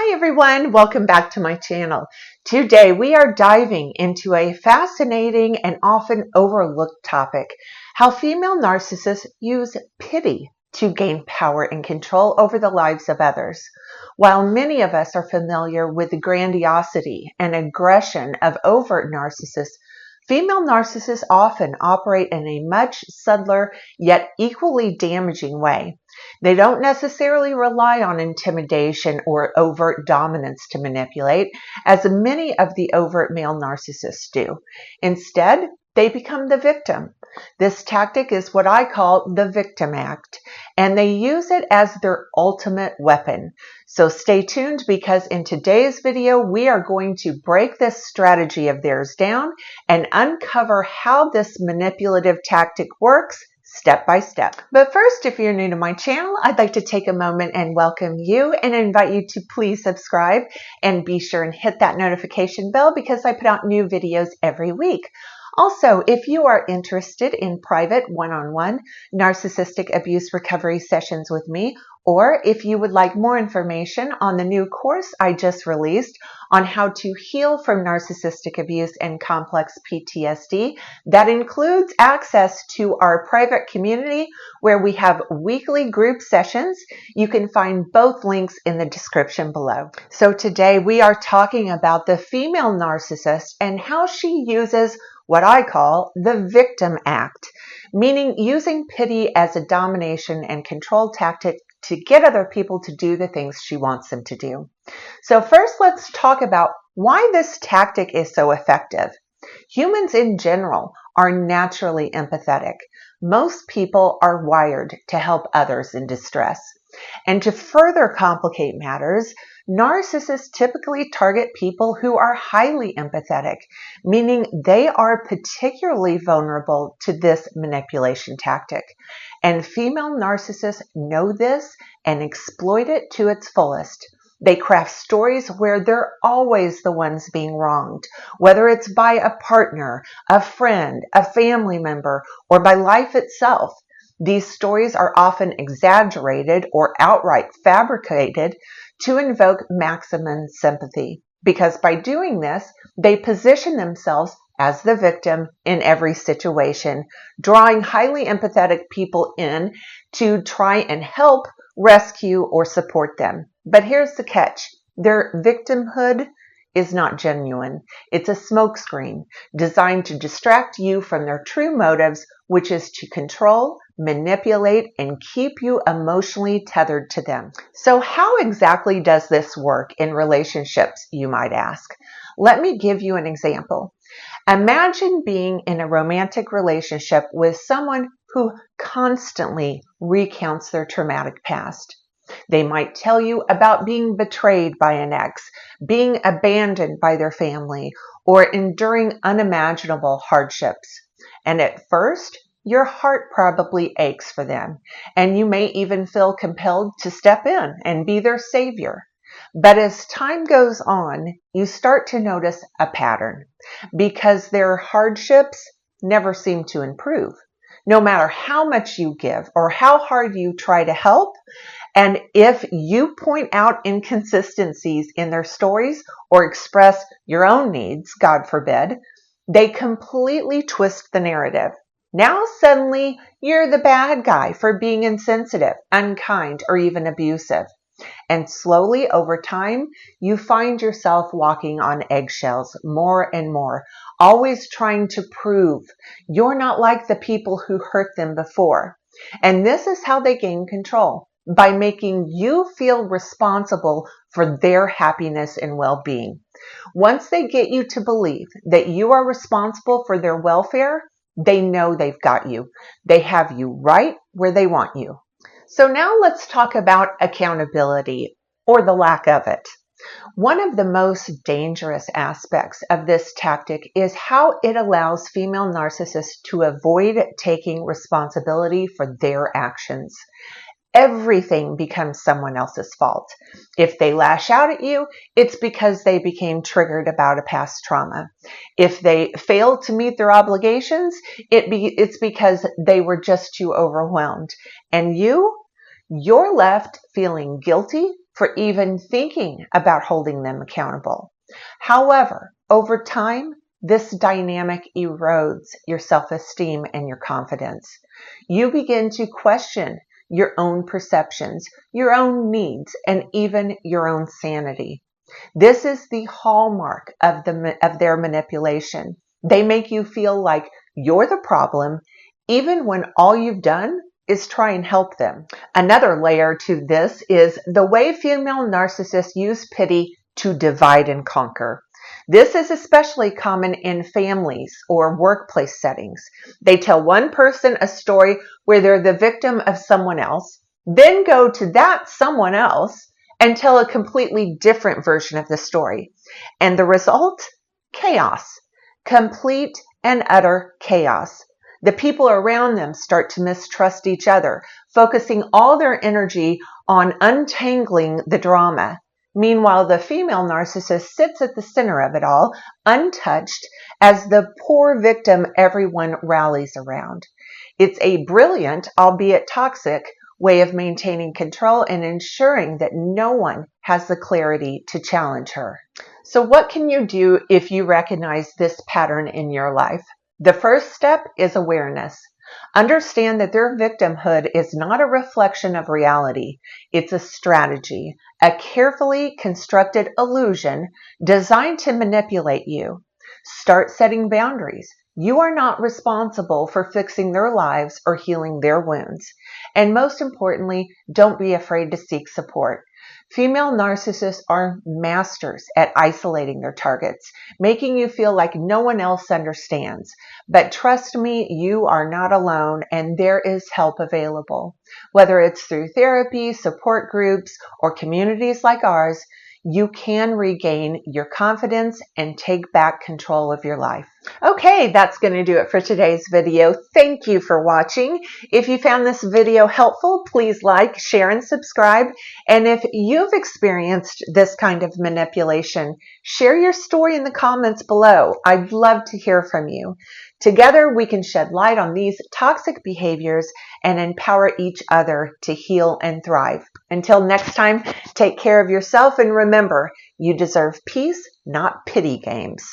Hi everyone, welcome back to my channel. Today we are diving into a fascinating and often overlooked topic, how female narcissists use pity to gain power and control over the lives of others. While many of us are familiar with the grandiosity and aggression of overt narcissists, female narcissists often operate in a much subtler yet equally damaging way. They don't necessarily rely on intimidation or overt dominance to manipulate, as many of the overt male narcissists do. Instead, they become the victim. This tactic is what I call the victim act, and they use it as their ultimate weapon. So stay tuned, because in today's video, we are going to break this strategy of theirs down and uncover how this manipulative tactic works step by step. But first, if you're new to my channel, I'd like to take a moment and welcome you and invite you to please subscribe and be sure and hit that notification bell, because I put out new videos every week. Also, if you are interested in private one-on-one narcissistic abuse recovery sessions with me, or if you would like more information on the new course I just released on how to heal from narcissistic abuse and complex PTSD, that includes access to our private community where we have weekly group sessions. You can find both links in the description below. So today we are talking about the female narcissist and how she uses what I call the victim act, meaning using pity as a domination and control tactic to get other people to do the things she wants them to do. So first, let's talk about why this tactic is so effective. Humans in general are naturally empathetic. Most people are wired to help others in distress. And to further complicate matters, narcissists typically target people who are highly empathetic, meaning they are particularly vulnerable to this manipulation tactic. And female narcissists know this and exploit it to its fullest. They craft stories where they're always the ones being wronged, whether it's by a partner, a friend, a family member, or by life itself. These stories are often exaggerated or outright fabricated to invoke maximum sympathy, because by doing this, they position themselves as the victim in every situation, drawing highly empathetic people in to try and help, rescue, or support them. But here's the catch. Their victimhood is not genuine. It's a smokescreen designed to distract you from their true motives, which is to control, manipulate, and keep you emotionally tethered to them. So how exactly does this work in relationships, you might ask? Let me give you an example. Imagine being in a romantic relationship with someone who constantly recounts their traumatic past. They might tell you about being betrayed by an ex, being abandoned by their family, or enduring unimaginable hardships. And at first, your heart probably aches for them, and you may even feel compelled to step in and be their savior. But as time goes on, you start to notice a pattern, because their hardships never seem to improve. No matter how much you give or how hard you try to help, and if you point out inconsistencies in their stories or express your own needs, God forbid, they completely twist the narrative. Now suddenly you're the bad guy for being insensitive, unkind, or even abusive. And slowly over time, you find yourself walking on eggshells more and more, always trying to prove you're not like the people who hurt them before. And this is how they gain control, by making you feel responsible for their happiness and well-being. Once they get you to believe that you are responsible for their welfare, they know they've got you. They have you right where they want you. So now let's talk about accountability, or the lack of it. One of the most dangerous aspects of this tactic is how it allows female narcissists to avoid taking responsibility for their actions. Everything becomes someone else's fault. If they lash out at you, it's because they became triggered about a past trauma. If they fail to meet their obligations, it's because they were just too overwhelmed. And you're left feeling guilty for even thinking about holding them accountable. However, over time, this dynamic erodes your self-esteem and your confidence. You begin to question your own perceptions, your own needs, and even your own sanity. This is the hallmark of their manipulation. They make you feel like you're the problem, even when all you've done is try and help them. Another layer to this is the way female narcissists use pity to divide and conquer. This is especially common in families or workplace settings. They tell one person a story where they're the victim of someone else, then go to that someone else and tell a completely different version of the story. And the result? Chaos. Complete and utter chaos. The people around them start to mistrust each other, focusing all their energy on untangling the drama. Meanwhile, the female narcissist sits at the center of it all, untouched, as the poor victim everyone rallies around. It's a brilliant, albeit toxic, way of maintaining control and ensuring that no one has the clarity to challenge her. So what can you do if you recognize this pattern in your life? The first step is awareness. Understand that their victimhood is not a reflection of reality. It's a strategy, a carefully constructed illusion designed to manipulate you. Start setting boundaries. You are not responsible for fixing their lives or healing their wounds. And most importantly, don't be afraid to seek support. Female narcissists are masters at isolating their targets, making you feel like no one else understands. But trust me, you are not alone and there is help available. Whether it's through therapy, support groups, or communities like ours, you can regain your confidence and take back control of your life. Okay, that's going to do it for today's video. Thank you for watching. If you found this video helpful, please like, share, and subscribe. And if you've experienced this kind of manipulation, share your story in the comments below. I'd love to hear from you. Together, we can shed light on these toxic behaviors and empower each other to heal and thrive. Until next time, take care of yourself and remember, you deserve peace, not pity games.